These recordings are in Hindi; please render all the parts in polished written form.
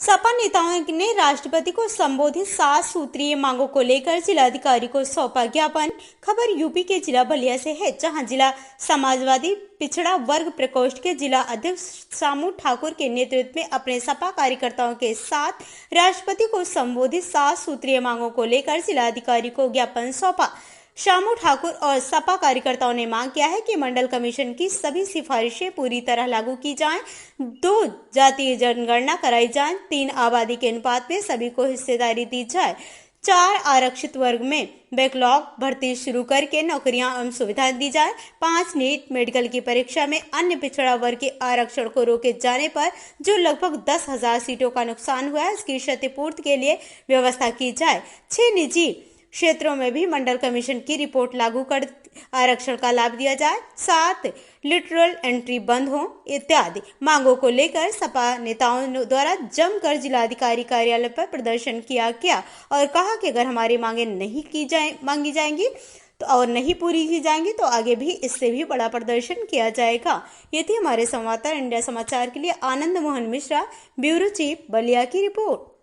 सपा नेताओं ने राष्ट्रपति को संबोधित 7 सूत्रीय मांगों को लेकर जिलाधिकारी को सौंपा ज्ञापन। खबर यूपी के जिला बलिया से है, जहां जिला समाजवादी पिछड़ा वर्ग प्रकोष्ठ के जिला अध्यक्ष शामू ठाकुर के नेतृत्व में अपने सपा कार्यकर्ताओं के साथ राष्ट्रपति को संबोधित 7 सूत्रीय मांगों को लेकर जिलाधिकारी को ज्ञापन सौंपा। शामू ठाकुर और सपा कार्यकर्ताओं ने मांग किया है कि मंडल कमीशन की सभी सिफारिशें पूरी तरह लागू की जाएं, 2 जातीय जनगणना कराई जाए, 3 आबादी के अनुपात में सभी को हिस्सेदारी दी जाए, 4 आरक्षित वर्ग में बैकलॉग भर्ती शुरू करके नौकरियां एवं सुविधाएं दी जाए, 5 नीट मेडिकल की परीक्षा में अन्य पिछड़ा वर्ग के आरक्षण को रोके जाने पर जो लगभग 10,000 सीटों का नुकसान हुआ है, इसकी क्षतिपूर्ति के लिए व्यवस्था की जाए, 6 निजी क्षेत्रों में भी मंडल कमीशन की रिपोर्ट लागू कर आरक्षण का लाभ दिया जाए, 7 लिटरल एंट्री बंद हो इत्यादि मांगों को लेकर सपा नेताओं द्वारा जमकर जिलाधिकारी कार्यालय पर प्रदर्शन किया गया और कहा कि अगर हमारी मांगे मांगी जाएंगी तो और नहीं पूरी की जाएंगी तो आगे भी इससे भी बड़ा प्रदर्शन किया जाएगा। ये थी हमारे संवाददाता इंडिया समाचार के लिए आनंद मोहन मिश्रा, ब्यूरो चीफ बलिया की रिपोर्ट।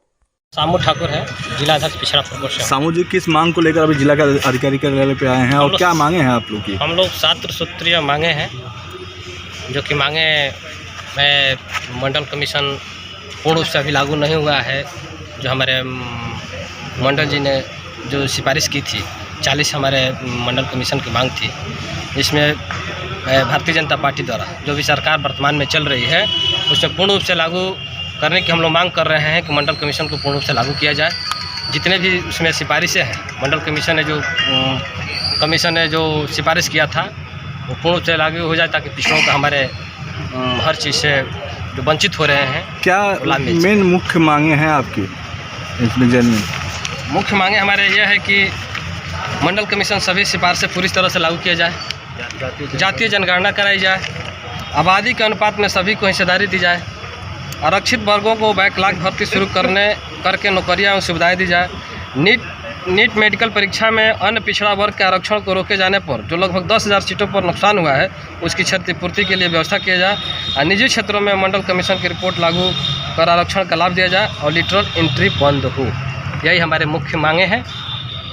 शामू ठाकुर है, जिला अध्यक्ष पिछड़ा प्रकोष्ठ। शामू जी, किस मांग को लेकर अभी जिला का अधिकारी कार्यालय पे आए हैं और क्या मांगे हैं आप लोग की? हम लोग 7 सूत्रीय मांगे हैं, जो कि मांगे में मंडल कमीशन पूर्ण रूप से अभी लागू नहीं हुआ है। जो हमारे मंडल जी ने जो सिफारिश की थी, 40 हमारे मंडल कमीशन की मांग थी, इसमें भारतीय जनता पार्टी द्वारा जो भी सरकार वर्तमान में चल रही है उसमें पूर्ण रूप से लागू करने की हम लोग मांग कर रहे हैं कि मंडल कमीशन को पूर्ण रूप से लागू किया जाए। जितने भी उसमें सिफारिशें हैं, मंडल कमीशन ने जो सिफारिश किया था वो पूर्ण रूप से लागू हो जाए, ताकि पिछड़ों का हमारे हर चीज़ से जो वंचित हो रहे हैं। क्या मेन मुख्य मांगे हैं आपकी इसमें? मुख्य मांगे हमारे यह है कि मंडल कमीशन सभी सिफारिशें पूरी तरह से लागू किया जाए, जातीय जनगणना कराई जाए, आबादी के अनुपात में सभी को हिस्सेदारी दी जाए, आरक्षित वर्गों को बैकलॉग भर्ती शुरू करके नौकरियां एवं सुविधाएं दी जाए, नीट मेडिकल परीक्षा में अन्य पिछड़ा वर्ग के आरक्षण को रोके जाने पर जो लगभग 10,000 सीटों पर नुकसान हुआ है उसकी क्षतिपूर्ति के लिए व्यवस्था किया जाए, और निजी क्षेत्रों में मंडल कमीशन की रिपोर्ट लागू कर आरक्षण का लाभ दिया जाए और लिटरल एंट्री बंद हो। यही हमारे मुख्य मांगे हैं।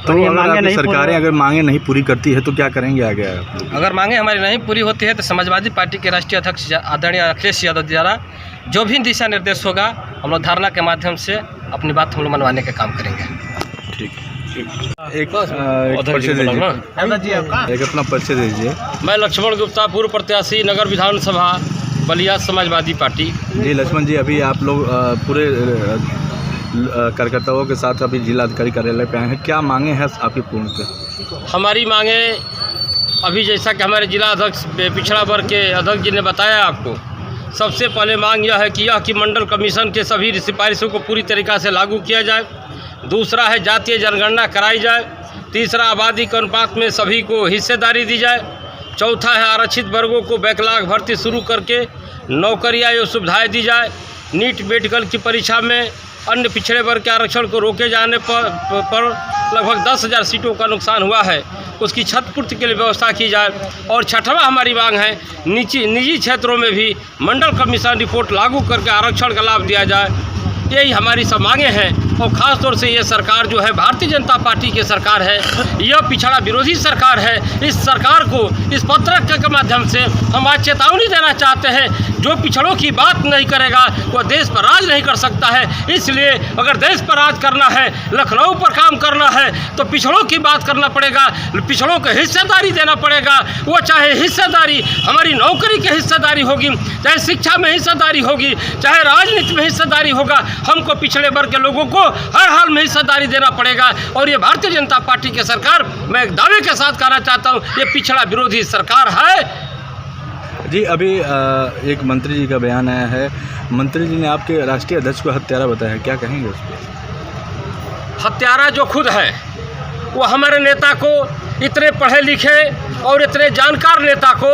तो अगर सरकारें अगर मांगे नहीं पूरी करती है तो क्या करेंगे आगे? अगर मांगे हमारी नहीं पूरी होती है तो समाजवादी पार्टी के राष्ट्रीय अध्यक्ष आदरणीय अखिलेश यादव द्वारा जो भी दिशा निर्देश होगा हम लोग धरना के माध्यम से अपनी बात हम लोग मनवाने का काम करेंगे। ठीक। एक परिचय दीजिए, एक अपना परिचय दीजिए। मैं लक्ष्मण गुप्ता, पूर्व प्रत्याशी नगर विधानसभा बलिया, समाजवादी पार्टी। जी लक्ष्मण जी, अभी आप लोग पूरे कार्यकर्ताओं के साथ अभी जिलाधिकारी कार्यालय पे आए हैं, क्या मांगे हैं आपकी पूर्ण पे? हमारी मांगे अभी जैसा कि हमारे जिला अध्यक्ष पिछड़ा वर्ग के अध्यक्ष जी ने बताया आपको, सबसे पहले मांग यह है कि मंडल कमीशन के सभी सिफारिशों को पूरी तरीक़ा से लागू किया जाए। दूसरा है जातीय जनगणना कराई जाए। तीसरा आबादी के अनुपात में सभी को हिस्सेदारी दी जाए। चौथा है आरक्षित वर्गों को बैकलॉग भर्ती शुरू करके नौकरियां एवं सुविधाएँ दी जाए। नीट मेडिकल की परीक्षा में अन्य पिछड़े वर्ग के आरक्षण को रोके जाने पर लगभग 10,000 सीटों का नुकसान हुआ है, उसकी क्षतिपूर्ति के लिए व्यवस्था की जाए। और छठवां हमारी मांग है निजी क्षेत्रों में भी मंडल कमीशन रिपोर्ट लागू करके आरक्षण का लाभ दिया जाए। यही हमारी सब मांगे हैं। और ख़ास तौर से ये सरकार जो है भारतीय जनता पार्टी की सरकार है, यह पिछड़ा विरोधी सरकार है। इस सरकार को इस पत्रक के माध्यम से हम आज चेतावनी देना चाहते हैं, जो पिछड़ों की बात नहीं करेगा वह देश पर राज नहीं कर सकता है। इसलिए अगर देश पर राज करना है, लखनऊ पर काम करना है तो पिछड़ों की बात करना पड़ेगा, पिछड़ों को हिस्सेदारी देना पड़ेगा। वो चाहे हिस्सेदारी हमारी नौकरी की हिस्सेदारी होगी, चाहे शिक्षा में हिस्सेदारी होगी, चाहे राजनीति में हिस्सेदारी होगा, हमको पिछड़े वर्ग के लोगों को हर हाल में हिस्सेदारी देना पड़ेगा। और ये भारतीय जनता पार्टी की सरकार, मैं एक दावे के साथ कहना चाहता हूँ, ये पिछड़ा विरोधी सरकार है। जी अभी एक मंत्री जी का बयान आया है, मंत्री जी ने आपके राष्ट्रीय अध्यक्ष को हत्यारा बताया है, क्या कहेंगे उस पर? हत्यारा जो खुद है वो हमारे नेता को, इतने पढ़े लिखे और इतने जानकार नेता को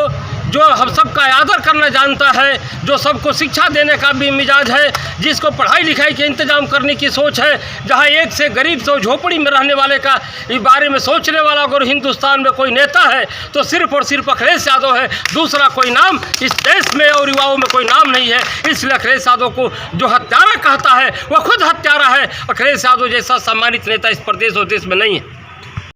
जो हम सबका आदर करना जानता है, जो सबको शिक्षा देने का भी मिजाज है, जिसको पढ़ाई लिखाई के इंतजाम करने की सोच है, जहाँ एक से गरीब से झोपड़ी में रहने वाले का इस बारे में सोचने वाला अगर हिंदुस्तान में कोई नेता है तो सिर्फ और सिर्फ अखिलेश यादव है। दूसरा कोई नाम इस देश में और युवाओं में कोई नाम नहीं है। इसलिए अखिलेश यादव को जो हत्यारा कहता है वह खुद हत्यारा है। अखिलेश यादव जैसा सम्मानित नेता इस प्रदेश और देश में नहीं है।